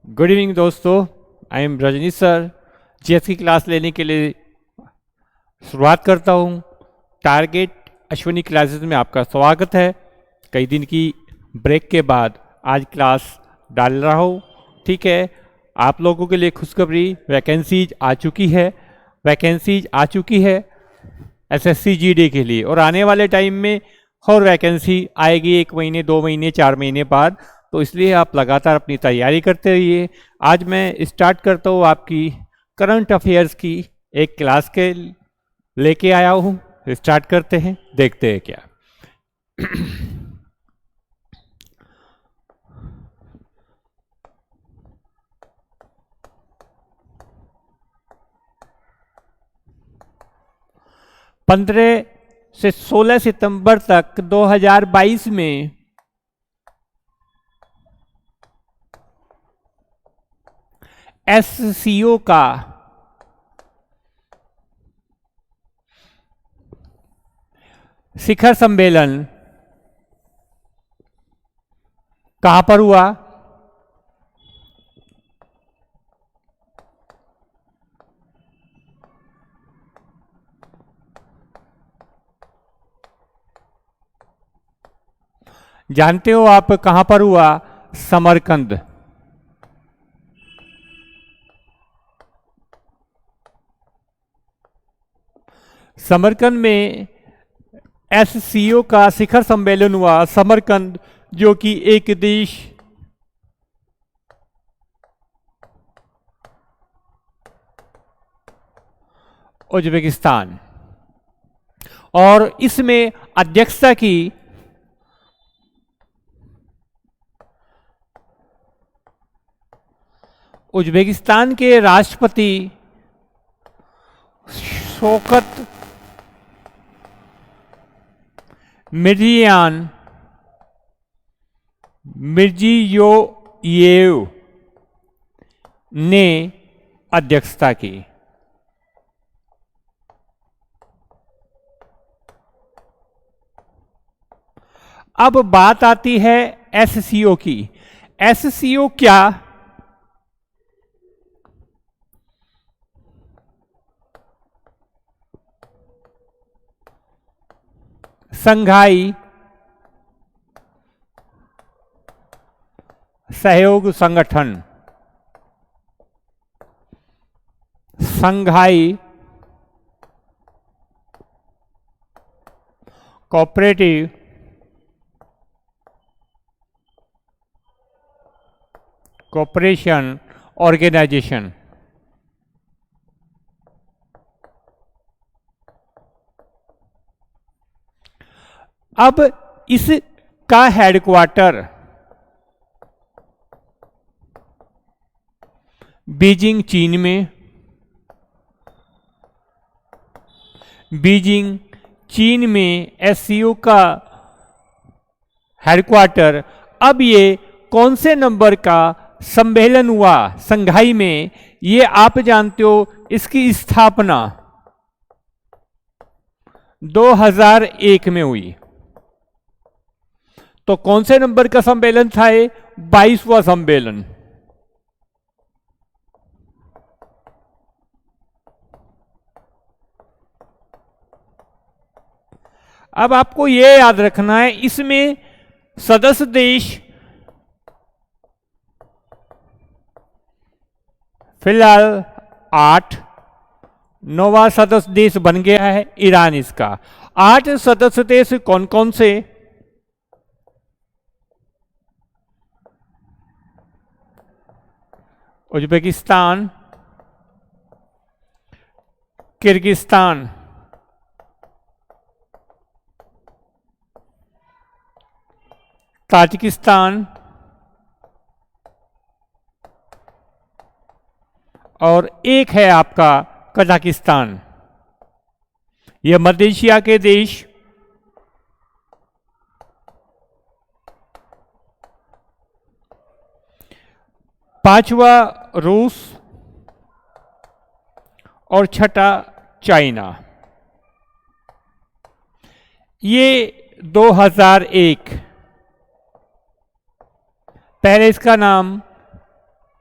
Good evening दोस्तों। I am Rajnish sir. GS की class लेने के लिए शुरुआत करता हूँ। टारगेट अश्विनी क्लासेस में आपका स्वागत है। कई दिन की ब्रेक के बाद आज क्लास डाल रहा हूँ। ठीक है, आप लोगों के लिए खुशखबरी, वैकेंसीज आ चुकी है एसएससी जीडी के लिए, और आने वाले टाइम में और वैकेंसी आएगी 1 महीने 2 महीने 4 महीने बाद। तो इसलिए आप लगातार अपनी तैयारी करते रहिए। आज मैं स्टार्ट करता हूँ आपकी करंट अफेयर्स की एक क्लास के लेके आया हूँ। स्टार्ट करते हैं, देखते हैं क्या। 15 से 16 सितंबर तक 2022 में एससीओ का शिखर सम्मेलन कहां पर हुआ? जानते हो आप कहां पर हुआ? समरकंद। समरकंद में एससीओ का शिखर सम्मेलन हुआ। समरकंद जो कि एक देश उज्बेकिस्तान, और इसमें अध्यक्षता की उज्बेकिस्तान के राष्ट्रपति शौकत मिर्जियान मिर्जियोयेव ने अध्यक्षता की। अब बात आती है एससीओ की। एससीओ क्या? संघाई सहयोग संगठन, संघाई कोऑपरेटिव कोऑपरेशन ऑर्गेनाइजेशन। अब इसका हेडक्वार्टर बीजिंग चीन में। बीजिंग चीन में एससीओ का हेडक्वार्टर। अब ये कौन से नंबर का सम्मेलन हुआ संघाई में, ये आप जानते हो। इसकी स्थापना 2001 में हुई। तो कौन से नंबर का सम्मेलन था ये? 22वां सम्मेलन। अब आपको यह याद रखना है, इसमें सदस्य देश फिलहाल 8, 9वां सदस्य देश बन गया है ईरान इसका। 8 सदस्य देश कौन कौन से? उज्बेकिस्तान, किर्गिस्तान, ताजिकिस्तान और एक है आपका कजाकिस्तान। यह मध्य एशिया के देश पांचवा रूस और छठा चाइना। ये 2001, पहले इसका नाम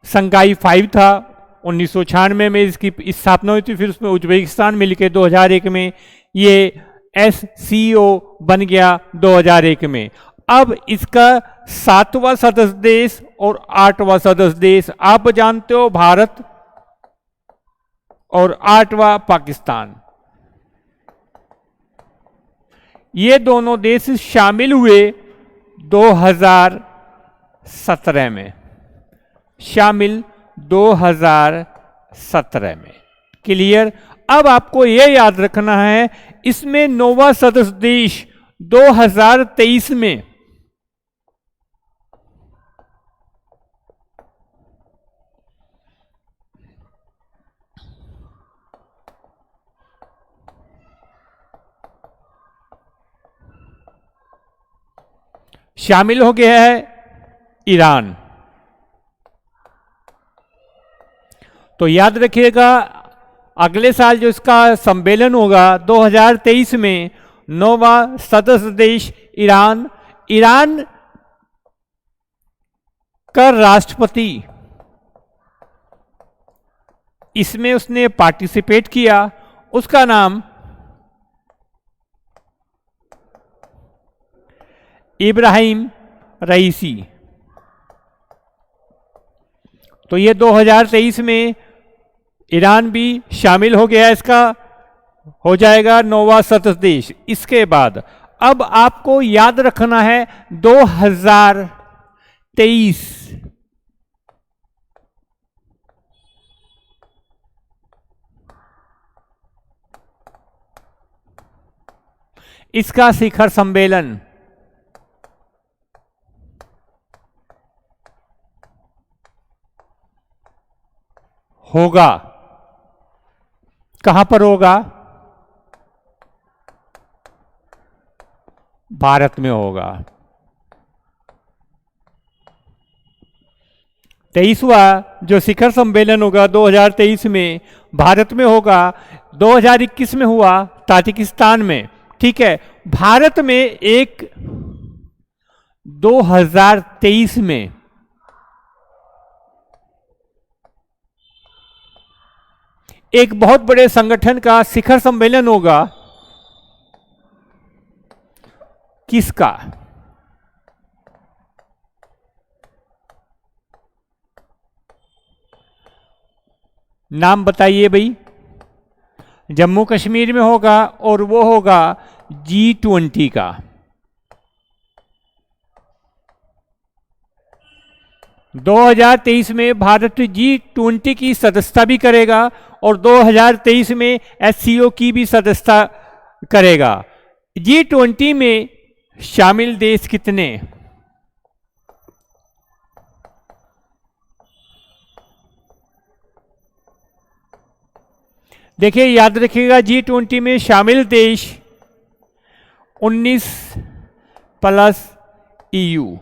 संगाई 5 था, 1996 में इसकी स्थापना हुई थी। फिर उसमें उज्बेकिस्तान मिलके 2001 में ये SCO बन गया 2001 में। अब इसका 7वां सदस्य देश और 8वां सदस्य देश आप जानते हो, भारत और 8वां पाकिस्तान। ये दोनों देश शामिल हुए 2017 में, शामिल 2017 में। क्लियर। अब आपको यह याद रखना है, इसमें 9वां सदस्य देश 2023 में शामिल हो गया है ईरान। तो याद रखिएगा, अगले साल जो इसका सम्मेलन होगा 2023 में, 9वां सदस्य देश ईरान। ईरान का राष्ट्रपति इसमें उसने पार्टिसिपेट किया, उसका नाम इब्राहिम रईसी। तो ये 2023 में ईरान भी शामिल हो गया, इसका हो जाएगा 9वां सदस्य देश। इसके बाद अब आपको याद रखना है 2023 इसका शिखर सम्मेलन होगा। कहां पर होगा? भारत में होगा। 23वां जो शिखर सम्मेलन होगा 2023 में, भारत में होगा। 2021 में हुआ ताजिकिस्तान में। ठीक है। भारत में एक 2023 में एक बहुत बड़े संगठन का शिखर सम्मेलन होगा। किसका? नाम बताइए भाई। जम्मू कश्मीर में होगा और वो होगा G20 का। दो 2023 में भारत G20 की सदस्यता भी करेगा और 2023 में SCO की भी सदस्यता करेगा। G20 में शामिल देश कितने? देखिए, याद रखिएगा, G20 में शामिल देश 19 प्लस EU।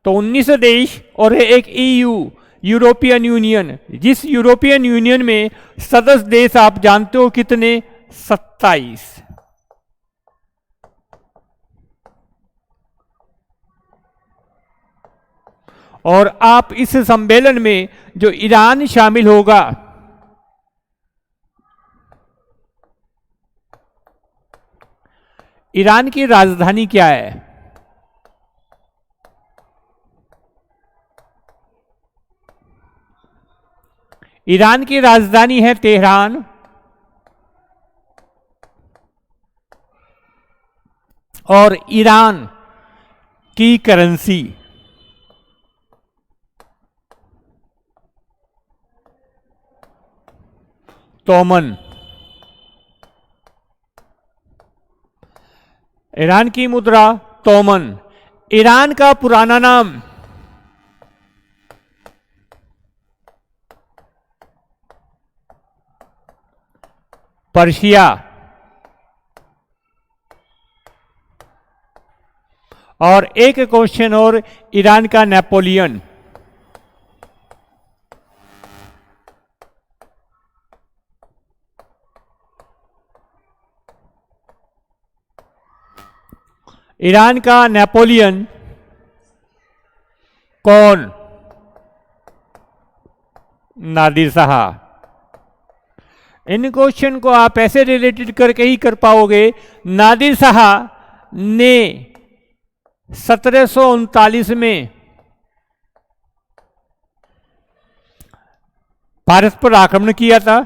तो 19 देश और एक EU, यूरोपियन यूनियन। जिस यूरोपियन यूनियन में सदस्य देश आप जानते हो कितने? 27। और आप इस सम्मेलन में जो ईरान शामिल होगा, ईरान की राजधानी क्या है? ईरान की राजधानी है तेहरान। और ईरान की करेंसी तोमन। ईरान की मुद्रा तोमन। ईरान का पुराना नाम पर्शिया। और एक क्वेश्चन और, ईरान का नेपोलियन। ईरान का नेपोलियन कौन? नादिर शाह। इन क्वेश्चन को आप ऐसे रिलेटेड करके ही कर पाओगे। नादिर शाह ने 1739 में भारत पर आक्रमण किया था।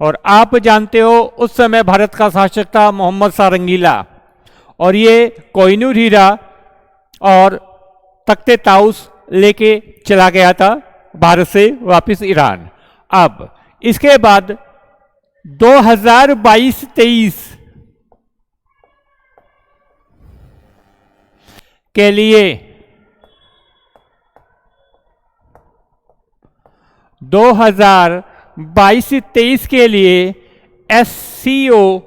और आप जानते हो उस समय भारत का शासक था मोहम्मद शाह रंगीला, और ये कोहिनूर हीरा और तख्ते ताउस लेके चला गया था भारत से वापस ईरान। अब इसके बाद 2022-23 के लिए 2022-23 के लिए SCO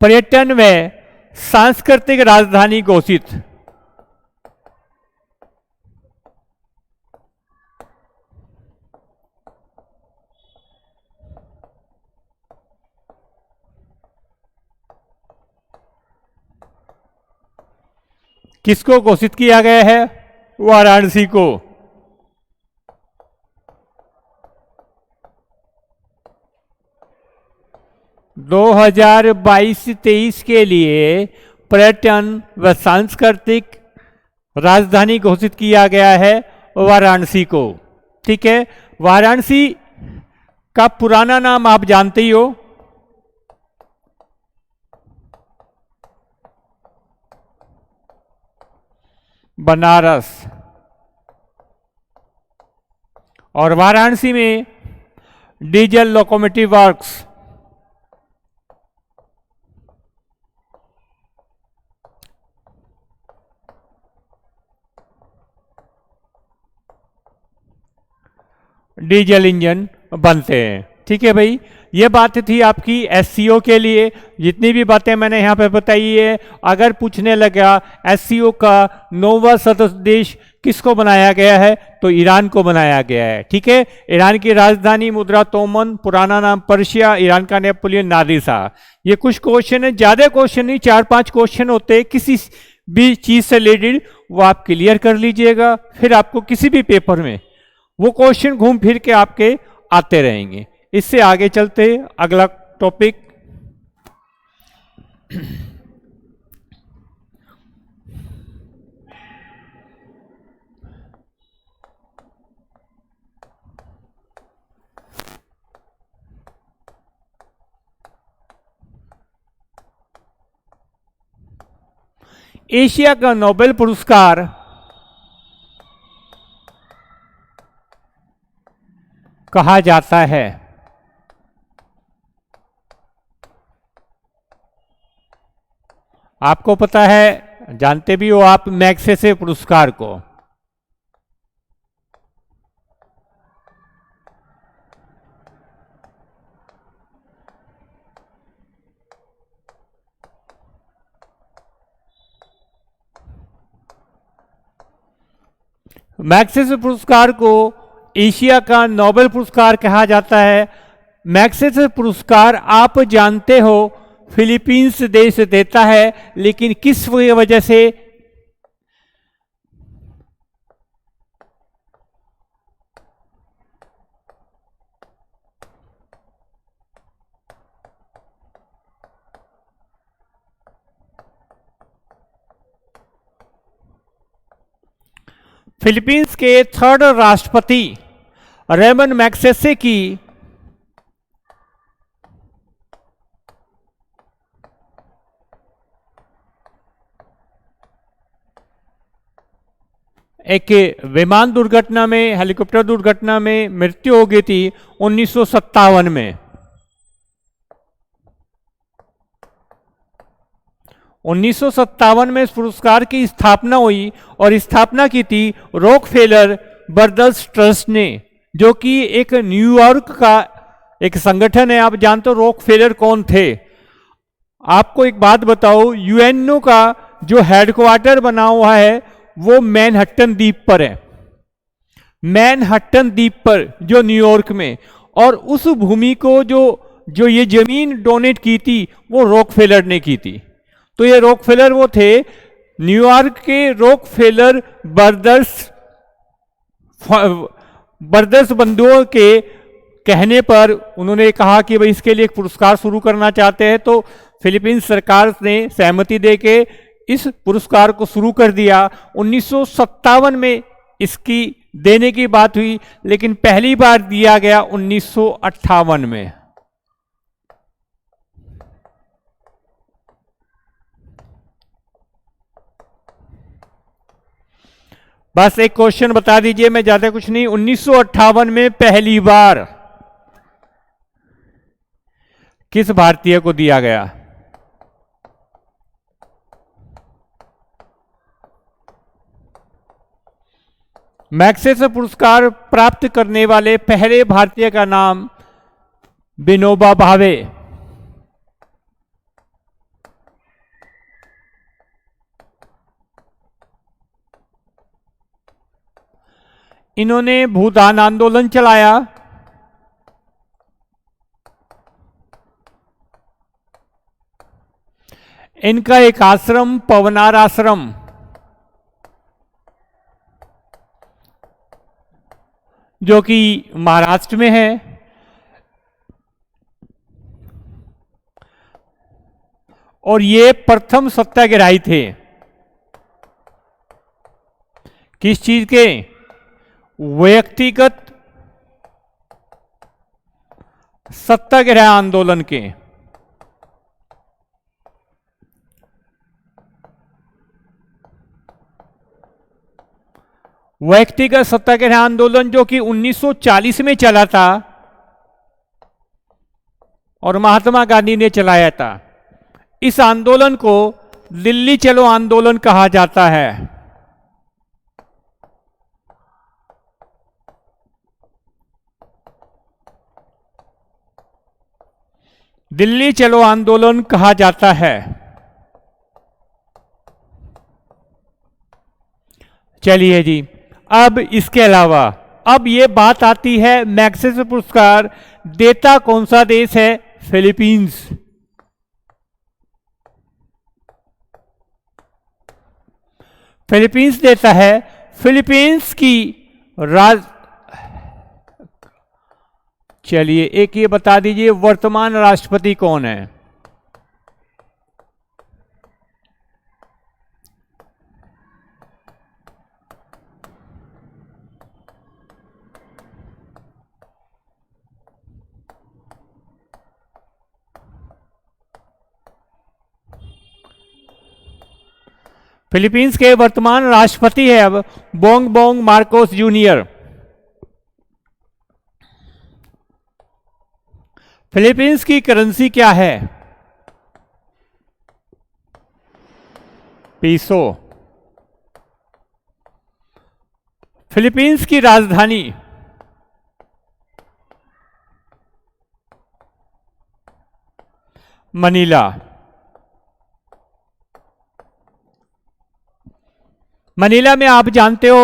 पर्यटन व सांस्कृतिक राजधानी घोषित। किसको घोषित किया गया है? वाराणसी को। दो 2022-23 के लिए पर्यटन व सांस्कृतिक राजधानी घोषित किया गया है वाराणसी को। ठीक है, वाराणसी का पुराना नाम आप जानते ही हो, बनारस। और वाराणसी में diesel locomotive works, diesel engine बनते हैं। ठीक है भाई, ये बात थी आपकी SCO के लिए। जितनी भी बातें मैंने यहाँ पे बताई है, अगर पूछने लगा SCO का 9वां सदस्य देश किसको बनाया गया है, तो ईरान को बनाया गया है। ठीक है, ईरान की राजधानी मुद्रा तोमन, पुराना नाम पर्शिया, ईरान का नेपोलियन नादिर शाह। ये कुछ क्वेश्चन है, ज्यादा क्वेश्चन नहीं, 4-5 क्वेश्चन होते हैं किसी भी चीज से रिलेटेड, वो आप क्लियर कर लीजिएगा। फिर आपको किसी भी पेपर में वो क्वेश्चन घूम फिर के आपके आते रहेंगे। इससे आगे चलते अगला टॉपिक, एशिया का नोबेल पुरस्कार कहा जाता है। आपको पता है, जानते भी हो आप मैग्सेसे पुरस्कार को। मैग्सेसे पुरस्कार को एशिया का नोबेल पुरस्कार कहा जाता है। मैग्सेसे पुरस्कार आप जानते हो फिलीपींस देश देता है, लेकिन किस वजह से? फिलीपींस के थर्ड राष्ट्रपति रेमन मैग्सेसे की एक विमान दुर्घटना में, हेलीकॉप्टर दुर्घटना में मृत्यु हो गई थी 1957 में। 1957 में इस पुरस्कार की स्थापना हुई और स्थापना की थी रॉकफेलर ब्रदर्स ट्रस्ट ने, जो कि एक न्यूयॉर्क का एक संगठन है। आप जानते हो रॉकफेलर कौन थे? आपको एक बात बताओ, यूएनओ का जो हेडक्वार्टर बना हुआ है वो मैनहट्टन द्वीप पर है, मैनहट्टन द्वीप पर जो न्यूयॉर्क में। और उस भूमि को जो जो ये जमीन डोनेट की थी वो रॉकफेलर ने की थी। तो ये रॉकफेलर वो थे, न्यूयॉर्क के रॉकफेलर ब्रदर्स बंधुओं के कहने पर उन्होंने कहा कि भाई इसके लिए एक पुरस्कार शुरू करना चाहते हैं। तो फिलीपींस सरकार ने सहमति देके इस पुरस्कार को शुरू कर दिया। 1957 में इसकी देने की बात हुई, लेकिन पहली बार दिया गया 1958 में। बस एक क्वेश्चन बता दीजिए, मैं ज्यादा कुछ नहीं। 1958 में पहली बार किस भारतीय को दिया गया? मैग्सेसे पुरस्कार प्राप्त करने वाले पहले भारतीय का नाम विनोबा भावे। इन्होंने भूदान आंदोलन चलाया। इनका एक आश्रम पवनार आश्रम जो कि महाराष्ट्र में है, और ये प्रथम सत्याग्रही थे। किस चीज के? व्यक्तिगत सत्याग्रह आंदोलन के। व्यक्तिगत सत्याग्रह आंदोलन जो कि 1940 में चला था और महात्मा गांधी ने चलाया था। इस आंदोलन को दिल्ली चलो आंदोलन कहा जाता है। दिल्ली चलो आंदोलन कहा जाता है। चलिए जी, अब इसके अलावा अब ये बात आती है मैग्सेसे पुरस्कार देता कौन सा देश है? फिलीपींस। फिलीपींस देता है। फिलीपींस की चलिए एक ये बता दीजिए, वर्तमान राष्ट्रपति कौन है? फिलीपींस के वर्तमान राष्ट्रपति है अब बोंग मार्कोस जूनियर। फिलीपींस की करेंसी क्या है? पीसो। फिलीपींस की राजधानी? मनीला। मनीला में आप जानते हो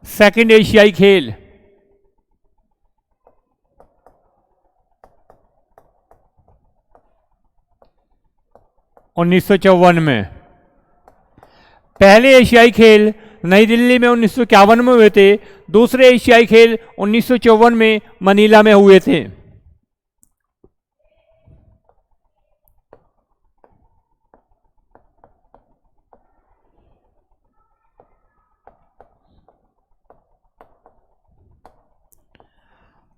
सेकंड एशियाई खेल 1954 में। पहले एशियाई खेल नई दिल्ली में 1951 में हुए थे। दूसरे एशियाई खेल 1954 में मनीला में हुए थे।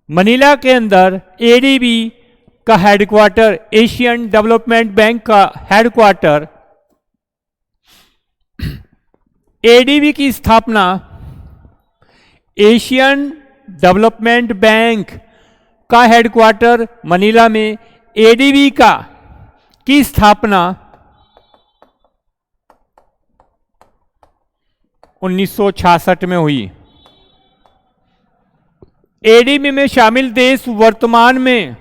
मनीला के अंदर एडीबी का हेडक्वार्टर, एशियन डेवलपमेंट बैंक का हेडक्वार्टर, एडीबी की स्थापना, एशियन डेवलपमेंट बैंक का हेडक्वार्टर मनीला में, एडीबी का की स्थापना 1966 में हुई। एडीबी में शामिल देश वर्तमान में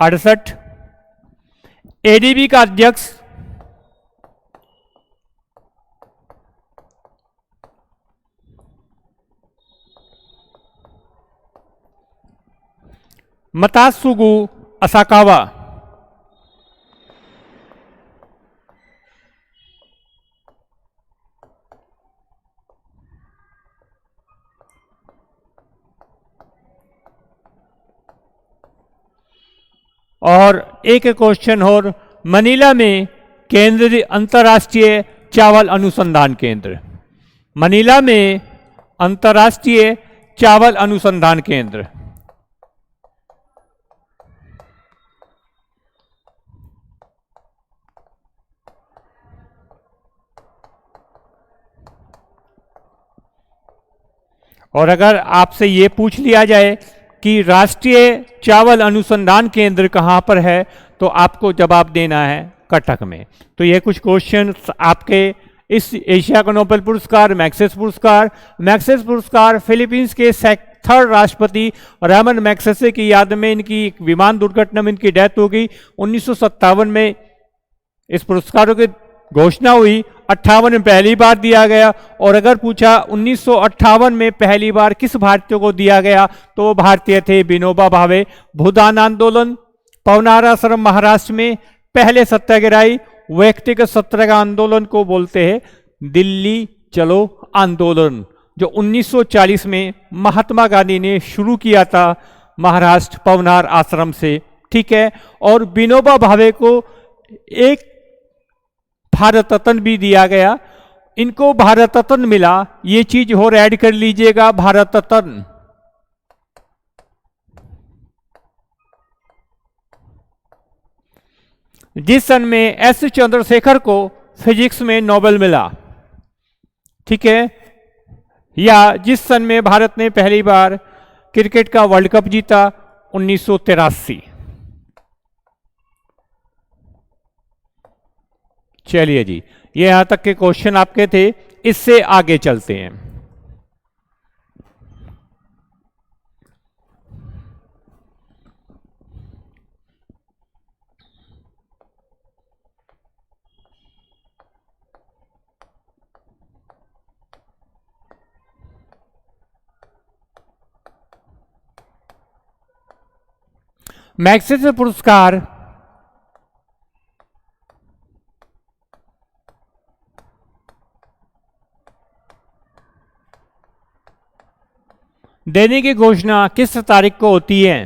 68। एडीबी का अध्यक्ष मतासुगु असाकावा। और एक क्वेश्चन और, मनीला में केंद्रीय अंतर्राष्ट्रीय चावल अनुसंधान केंद्र। मनीला में अंतर्राष्ट्रीय चावल अनुसंधान केंद्र। और अगर आपसे ये पूछ लिया जाए कि राष्ट्रीय चावल अनुसंधान केंद्र कहाँ पर है, तो आपको जवाब देना है कटक में। तो ये कुछ क्वेश्चन आपके इस एशिया का नोबेल पुरस्कार, मैग्सेसे पुरस्कार फिलीपींस के थर्ड राष्ट्रपति रामन मैग्सेसे की याद में, इनकी विमान दुर्घटना में इनकी डेथ हो गई 1957 में। इस पुरस्कारों की घोषणा हुई 58 में पहली बार दिया गया। और अगर पूछा 1958 में पहली बार किस भारतीय को दिया गया, तो वो भारतीय थे विनोबा भावे। भूदान आंदोलन, पवनार आश्रम महाराष्ट्र में पहले सत्याग्रही व्यक्तिगत सत्याग्रह आंदोलन को बोलते हैं दिल्ली चलो आंदोलन, जो 1940 में महात्मा गांधी ने शुरू किया था महाराष्ट्र पवनार आश्रम से। ठीक है। और विनोबा भावे को एक भारत रत्न भी दिया गया। इनको भारत रत्न मिला, ये चीज और ऐड कर लीजिएगा, भारत रत्न। जिस सन में एस चंद्रशेखर को फिजिक्स में नोबेल मिला। ठीक है। या जिस सन में भारत ने पहली बार क्रिकेट का वर्ल्ड कप जीता 1983। चलिए जी, ये यहां तक के क्वेश्चन आपके थे। इससे आगे चलते हैं। मैग्सेसे पुरस्कार देने की घोषणा किस तारीख को होती है?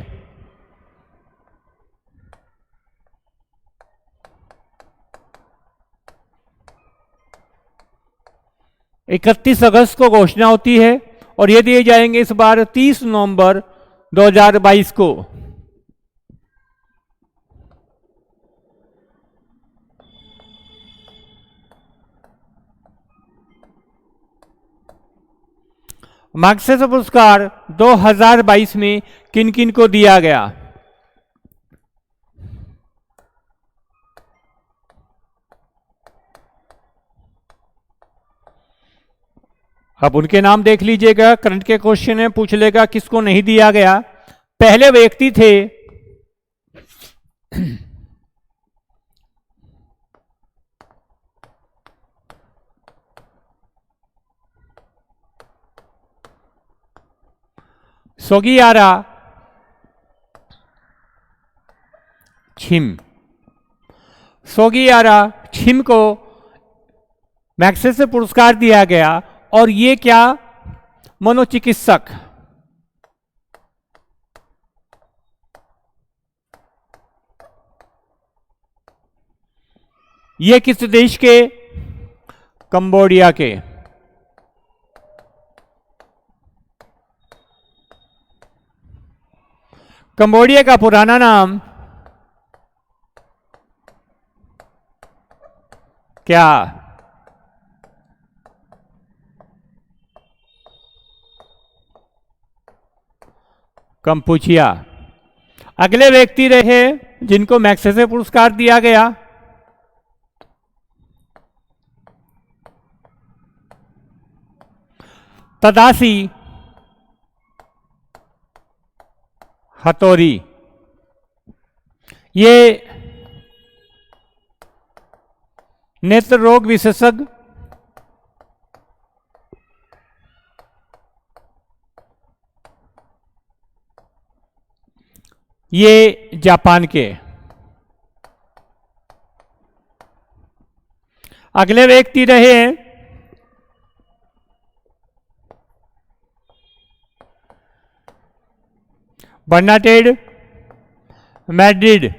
इकतीस अगस्त को घोषणा होती है और ये दिए जाएंगे इस बार 30 नवंबर 2022 को। मैग्सेसे पुरस्कार 2022 में किन किन को दिया गया? अब उनके नाम देख लीजिएगा, करंट के क्वेश्चन है, पूछ लेगा किसको नहीं दिया गया। पहले व्यक्ति थे सोगियारा छिम। सोगियारा छिम को मैग्सेसे पुरस्कार दिया गया। और ये क्या, मनोचिकित्सक। ये किस देश के? कंबोडिया के। कंबोडिया का पुराना नाम क्या? कंपुचिया। अगले व्यक्ति रहे जिनको मैग्सेसे पुरस्कार दिया गया, तदासी हथौरी। ये नेत्र रोग विशेषज्ञ, ये जापान के। अगले व्यक्ति रहे हैं बर्नार्ड मैड्रिड,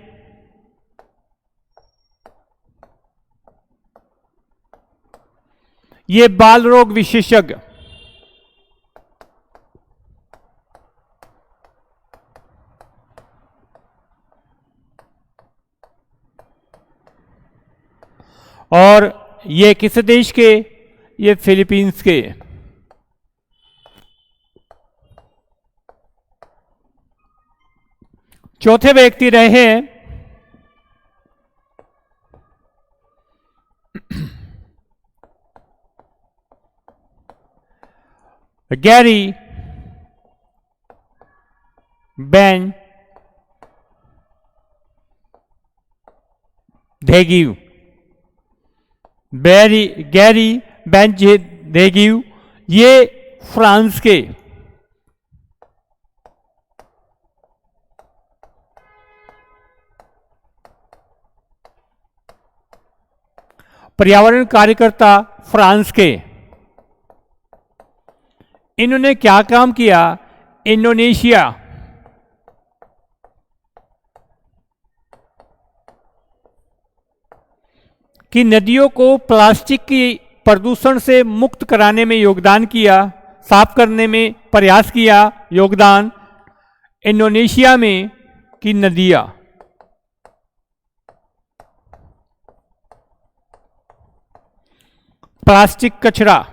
ये बाल रोग विशेषज्ञ। और ये किस देश के? ये फिलीपींस के। चौथे व्यक्ति रहे हैं गैरी बेन धेगिव। गैरी बेन धेगिव, ये फ्रांस के। पर्यावरण कार्यकर्ता फ्रांस के। इन्होंने क्या काम किया? इंडोनेशिया की नदियों को प्लास्टिक की प्रदूषण से मुक्त कराने में योगदान किया, साफ करने में प्रयास किया, योगदान। इंडोनेशिया में की नदियां प्लास्टिक कचरा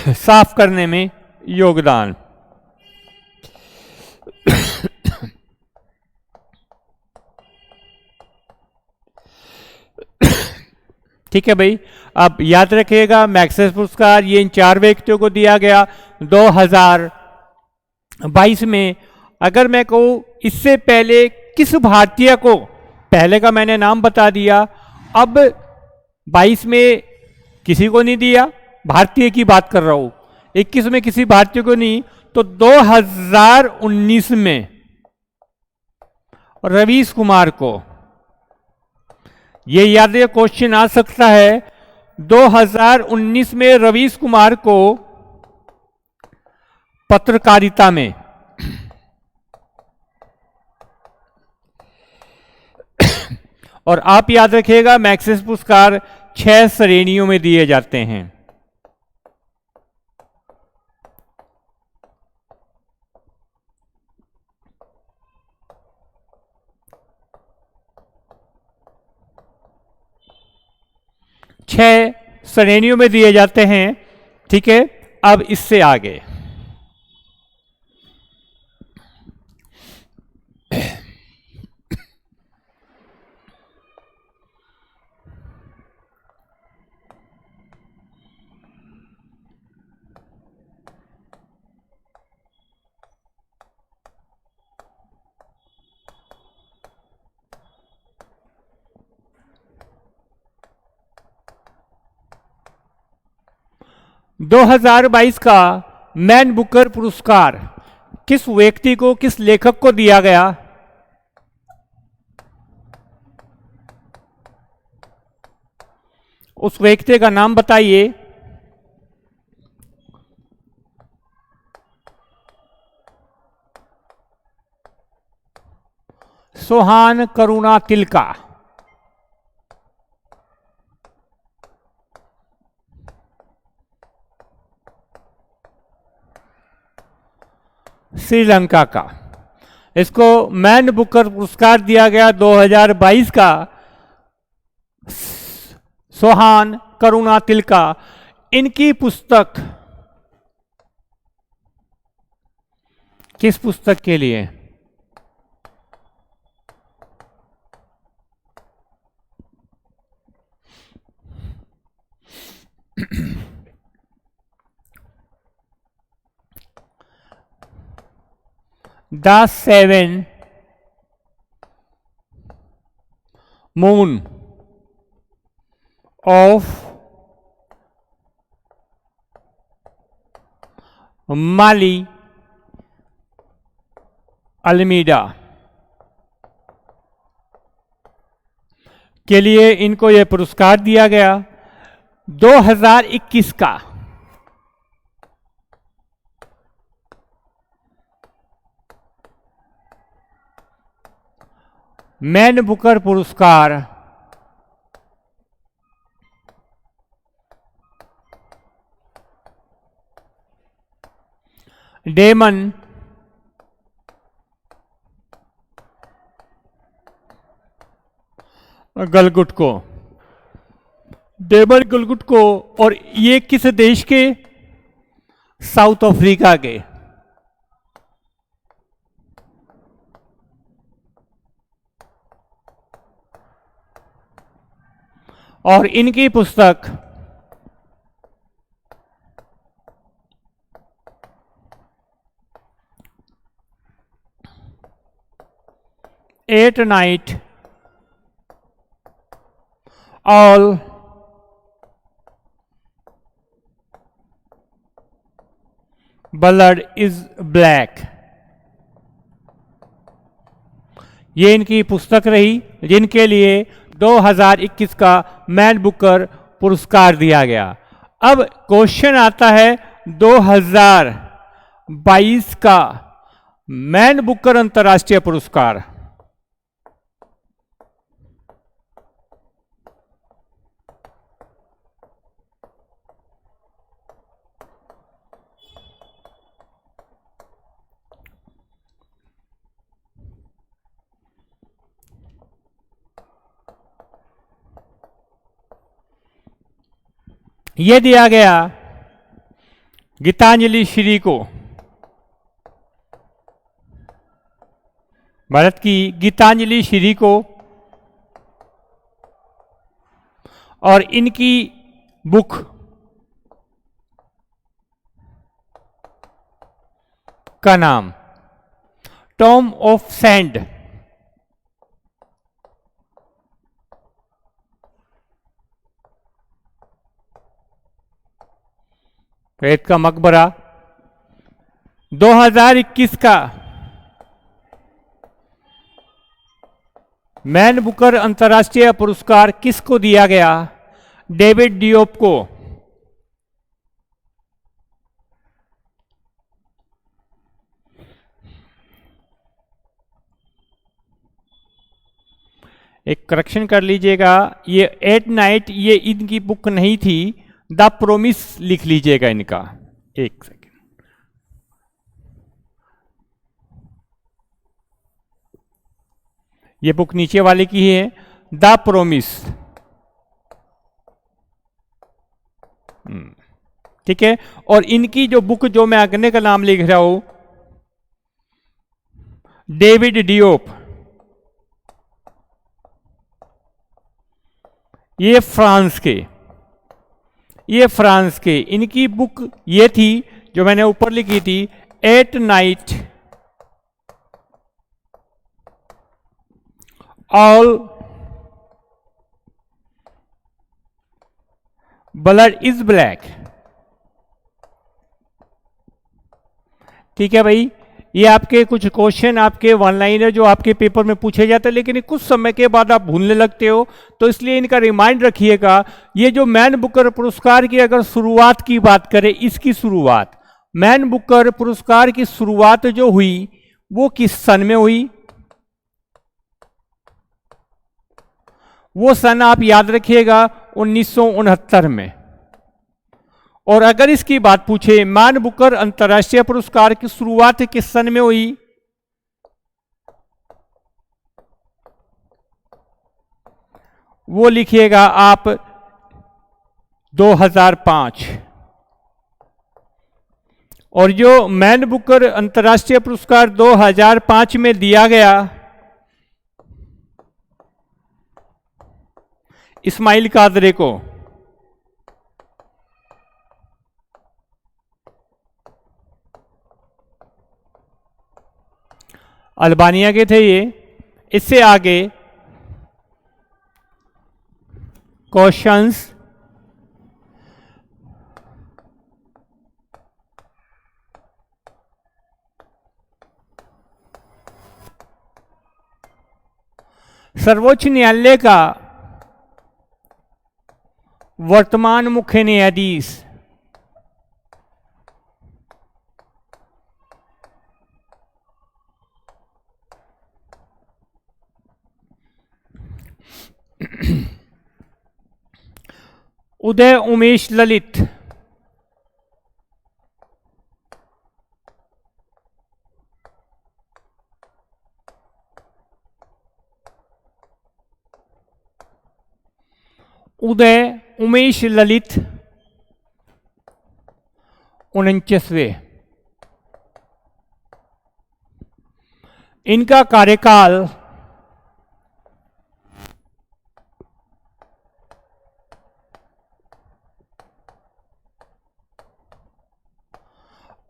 साफ करने में योगदान। ठीक है भाई, अब याद रखिएगा मैक्सेस पुरस्कार ये इन 4 व्यक्तियों को दिया गया 2022 में। अगर मैं कहूँ इससे पहले किस भारतीय को, पहले का मैंने नाम बता दिया, अब 22 में किसी को नहीं दिया, भारतीय की बात कर रहा हूं, 21 में किसी भारतीय को नहीं, तो 2019 में रवीश कुमार को। ये याद है, क्वेश्चन आ सकता है 2019 में रवीश कुमार को पत्रकारिता में और आप याद रखिएगा मैक्सेस पुरस्कार 6 श्रेणियों में दिए जाते हैं। छह श्रेणियों में दिए जाते हैं। ठीक है, अब इससे आगे दो 2022 का मैन बुकर पुरस्कार किस व्यक्ति को, किस लेखक को दिया गया? उस व्यक्ति का नाम बताइए। सोहान करुणा तिलका। श्रीलंका का। इसको मैन बुकर पुरस्कार दिया गया 2022 का। सोहान करुणा तिलका, इनकी पुस्तक किस पुस्तक के लिए? The seven moon of Mali Almeida के लिए इनको यह पुरस्कार दिया गया 2021 का। मैन बुकर पुरस्कार डेमन गलगुट को, डेमन गलगुट को। और ये किस देश के? साउथ अफ्रीका के। और इनकी पुस्तक at night all blood is black, ये इनकी पुस्तक रही जिनके लिए 2021 का मैन बुकर पुरस्कार दिया गया। अब क्वेश्चन आता है 2022 का मैन बुकर अंतर्राष्ट्रीय पुरस्कार। यह दिया गया गीतांजलि श्री को, भारत की गीतांजलि श्री को। और इनकी बुक का नाम टॉम ऑफ सैंड, रेत का मकबरा। 2021 का मैन बुकर अंतर्राष्ट्रीय पुरस्कार किसको दिया गया? डेविड डियोप को। एक करेक्शन कर लीजिएगा, ये एट नाइट ये इनकी बुक नहीं थी, द प्रोमिस लिख लीजिएगा इनका। एक सेकेंड, ये बुक नीचे वाले की है, द प्रोमिस। ठीक है। और इनकी जो बुक जो मैं अगले का नाम लिख रहा हूं, डेविड डियोप, ये फ्रांस के, ये फ्रांस के। इनकी बुक ये थी जो मैंने ऊपर लिखी थी, at night all blood is black. ठीक है भाई, ये आपके कुछ क्वेश्चन आपके वन लाइनर जो आपके पेपर में पूछे जाते हैं, लेकिन कुछ समय के बाद आप भूलने लगते हो, तो इसलिए इनका रिमाइंड रखिएगा। ये जो मैन बुकर पुरस्कार की अगर शुरुआत की बात करें, इसकी शुरुआत, मैन बुकर पुरस्कार की शुरुआत जो हुई वो किस सन में हुई? वो सन आप याद रखिएगा 1969 में। और अगर इसकी बात पूछे मैन बुकर अंतर्राष्ट्रीय पुरस्कार की शुरुआत किस सन में हुई? वो लिखिएगा आप 2005। और जो मैन बुकर अंतर्राष्ट्रीय पुरस्कार 2005 में दिया गया इस्माइल कादरी को, अल्बानिया के थे ये। इससे आगे क्वेश्चंस सर्वोच्च न्यायालय का वर्तमान मुख्य न्यायाधीश उदय उमेश ललित। उदय उमेश ललित 49वें। इनका कार्यकाल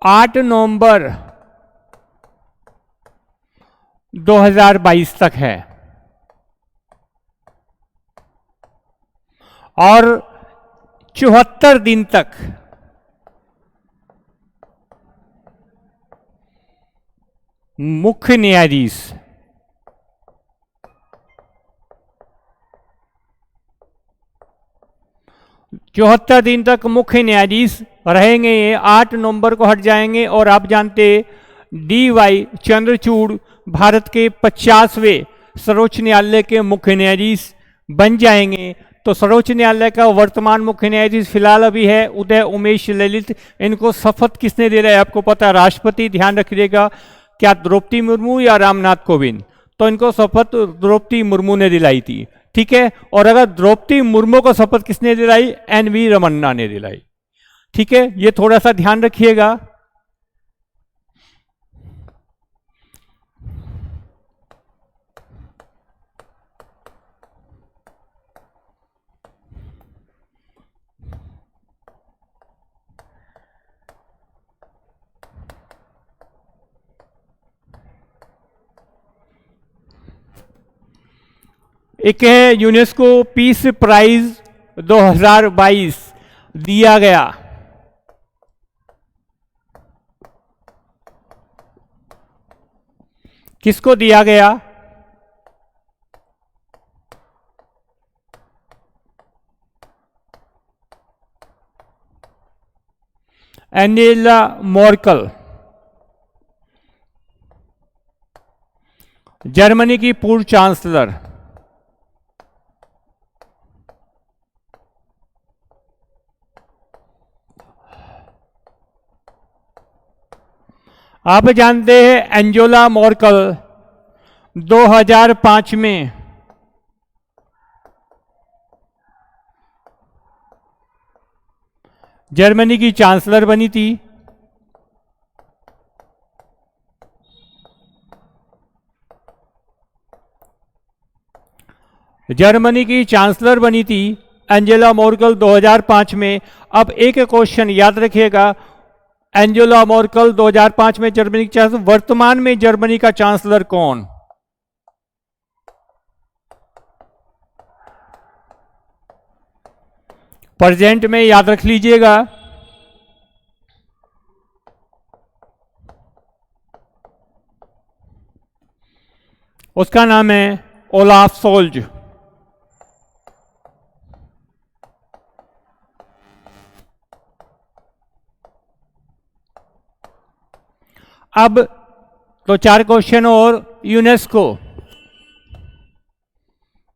8 नवंबर 2022 तक है और 74 दिन तक मुख्य न्यायाधीश 74 दिन तक मुख्य न्यायाधीश रहेंगे। ये 8 नवंबर को हट जाएंगे और आप जानते DY चंद्रचूड़ भारत के 50वें सर्वोच्च न्यायालय के मुख्य न्यायाधीश बन जाएंगे। तो सर्वोच्च न्यायालय का वर्तमान मुख्य न्यायाधीश फिलहाल अभी है उदय उमेश ललित। इनको शपथ किसने दे रहा है आपको पता है, राष्ट्रपति। ध्यान रखिएगा, क्या द्रौपदी मुर्मू या रामनाथ कोविंद? तो इनको शपथ द्रौपदी मुर्मू ने दिलाई थी, ठीक है। और अगर द्रौपदी मुर्मू को शपथ किसने दिलाई? NV रमन्ना ने दिलाई, ठीक है। ये थोड़ा सा ध्यान रखिएगा। एक है यूनेस्को पीस प्राइज 2022 दिया गया। किसको दिया गया? एंजेला मर्केल, जर्मनी की पूर्व चांसलर। आप जानते हैं एंजेला मर्केल 2005 में जर्मनी की चांसलर बनी थी। जर्मनी की चांसलर बनी थी एंजेला मर्केल 2005 में। अब एक क्वेश्चन याद रखिएगा, एंजेला मर्केल 2005 में जर्मनी की चांसलर, वर्तमान में जर्मनी का चांसलर कौन? प्रेजेंट में याद रख लीजिएगा, उसका नाम है ओलाफ सोल्ज। अब तो 4 क्वेश्चन और। यूनेस्को,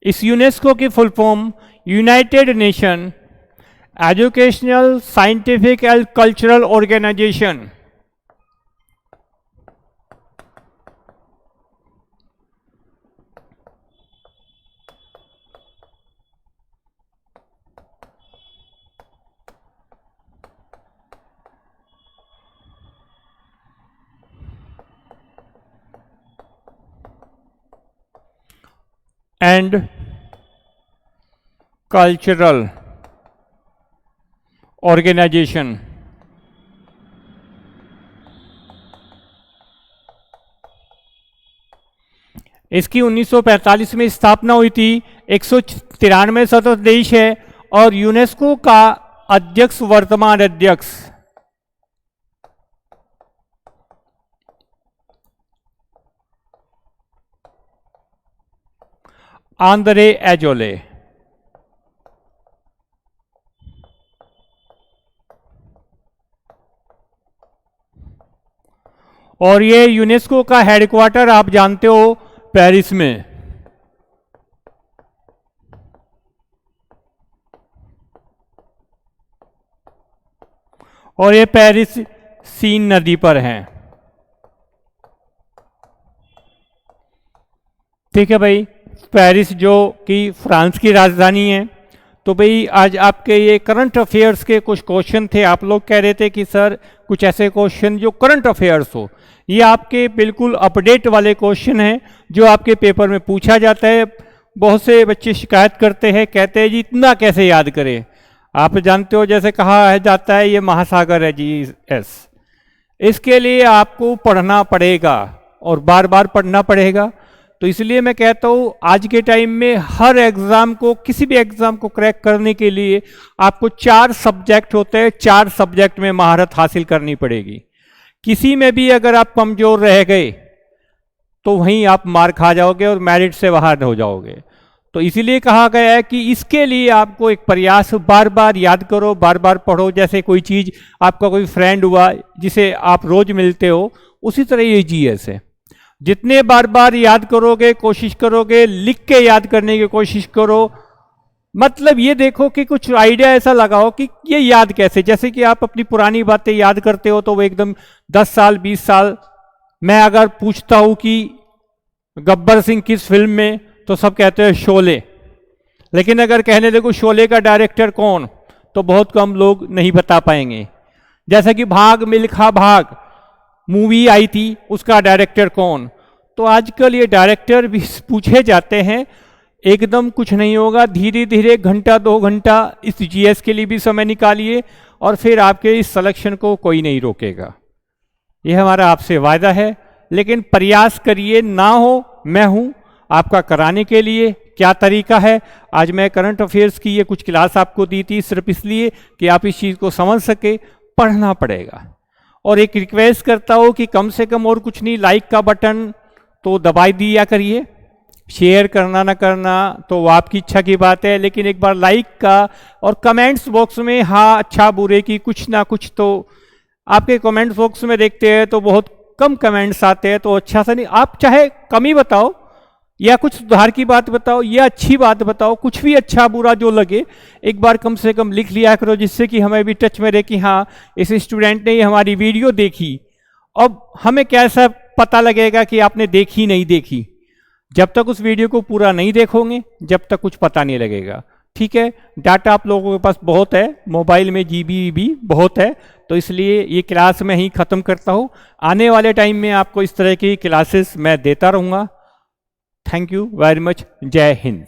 इस यूनेस्को की full form United Nation Educational Scientific and Cultural Organization. And Cultural Organization. इसकी 1945 में स्थापना हुई थी। 193 सदस्य देश है और यूनेस्को का अध्यक्ष, वर्तमान अध्यक्ष आंद्रे एजोले। और ये यूनेस्को का हेडक्वार्टर आप जानते हो पेरिस में। और ये पेरिस सीन नदी पर है। ठीक है भाई, पेरिस जो कि फ्रांस की राजधानी है। तो भाई आज आपके ये करंट अफेयर्स के कुछ क्वेश्चन थे। आप लोग कह रहे थे कि सर कुछ ऐसे क्वेश्चन जो करंट अफेयर्स हो। ये आपके बिल्कुल अपडेट वाले क्वेश्चन हैं जो आपके पेपर में पूछा जाता है। बहुत से बच्चे शिकायत करते हैं, कहते हैं जी इतना कैसे याद करें। आप जानते हो जैसे कहा है जाता है ये महासागर है जी इसके लिए आपको पढ़ना पड़ेगा और बार बार पढ़ना पड़ेगा। तो इसलिए मैं कहता हूँ आज के टाइम में हर एग्जाम को, किसी भी एग्जाम को क्रैक करने के लिए आपको 4 सब्जेक्ट होते हैं, 4 सब्जेक्ट में महारत हासिल करनी पड़ेगी। किसी में भी अगर आप कमजोर रह गए तो वहीं आप मार खा जाओगे और मेरिट से बाहर हो जाओगे। तो इसीलिए कहा गया है कि इसके लिए आपको एक प्रयास, बार बार याद करो, बार बार पढ़ो। जैसे कोई चीज़, आपका कोई फ्रेंड हुआ जिसे आप रोज मिलते हो, उसी तरह ये जीएस है। जितने बार बार याद करोगे, कोशिश करोगे, लिख के याद करने की कोशिश करो। मतलब ये देखो कि कुछ आइडिया ऐसा लगाओ कि ये याद कैसे, जैसे कि आप अपनी पुरानी बातें याद करते हो तो वो एकदम 10 साल 20 साल। मैं अगर पूछता हूं कि गब्बर सिंह किस फिल्म में, तो सब कहते हैं शोले। लेकिन अगर कहने देखो शोले का डायरेक्टर कौन, तो बहुत कम लोग नहीं बता पाएंगे। जैसा कि भाग मिल्खा भाग मूवी आई थी, उसका डायरेक्टर कौन। तो आजकल ये डायरेक्टर भी पूछे जाते हैं। एकदम कुछ नहीं होगा, धीरे धीरे घंटा 2 घंटा इस जीएस के लिए भी समय निकालिए और फिर आपके इस सिलेक्शन को कोई नहीं रोकेगा। यह हमारा आपसे वायदा है। लेकिन प्रयास करिए, ना हो मैं हूं आपका कराने के लिए। क्या तरीका है, आज मैं करंट अफेयर्स की ये कुछ क्लास आपको दी थी सिर्फ इसलिए कि आप इस चीज़ को समझ सके। पढ़ना पड़ेगा। और एक रिक्वेस्ट करता हूँ कि कम से कम और कुछ नहीं, लाइक का बटन तो दबाई दिया करिए। शेयर करना ना करना तो वो आपकी इच्छा की बात है, लेकिन एक बार लाइक का, और कमेंट्स बॉक्स में हाँ अच्छा बुरे की कुछ ना कुछ तो आपके कमेंट्स बॉक्स में देखते हैं तो बहुत कम कमेंट्स आते हैं। तो अच्छा सा नहीं, आप चाहे कम ही बताओ या कुछ सुधार की बात बताओ या अच्छी बात बताओ, कुछ भी अच्छा बुरा जो लगे एक बार कम से कम लिख लिया करो, जिससे कि हमें भी टच में रहे कि हाँ इस स्टूडेंट ने हमारी वीडियो देखी। अब हमें कैसा पता लगेगा कि आपने देखी नहीं देखी? जब तक उस वीडियो को पूरा नहीं देखोगे जब तक कुछ पता नहीं लगेगा। ठीक है, डाटा आप लोगों के पास बहुत है, मोबाइल में जीबी भी बहुत है, तो इसलिए ये क्लास मैं ही ख़त्म करता हूँ। आने वाले टाइम में आपको इस तरह की क्लासेस मैं देता रहूँगा। Thank you very much. जय हिंद।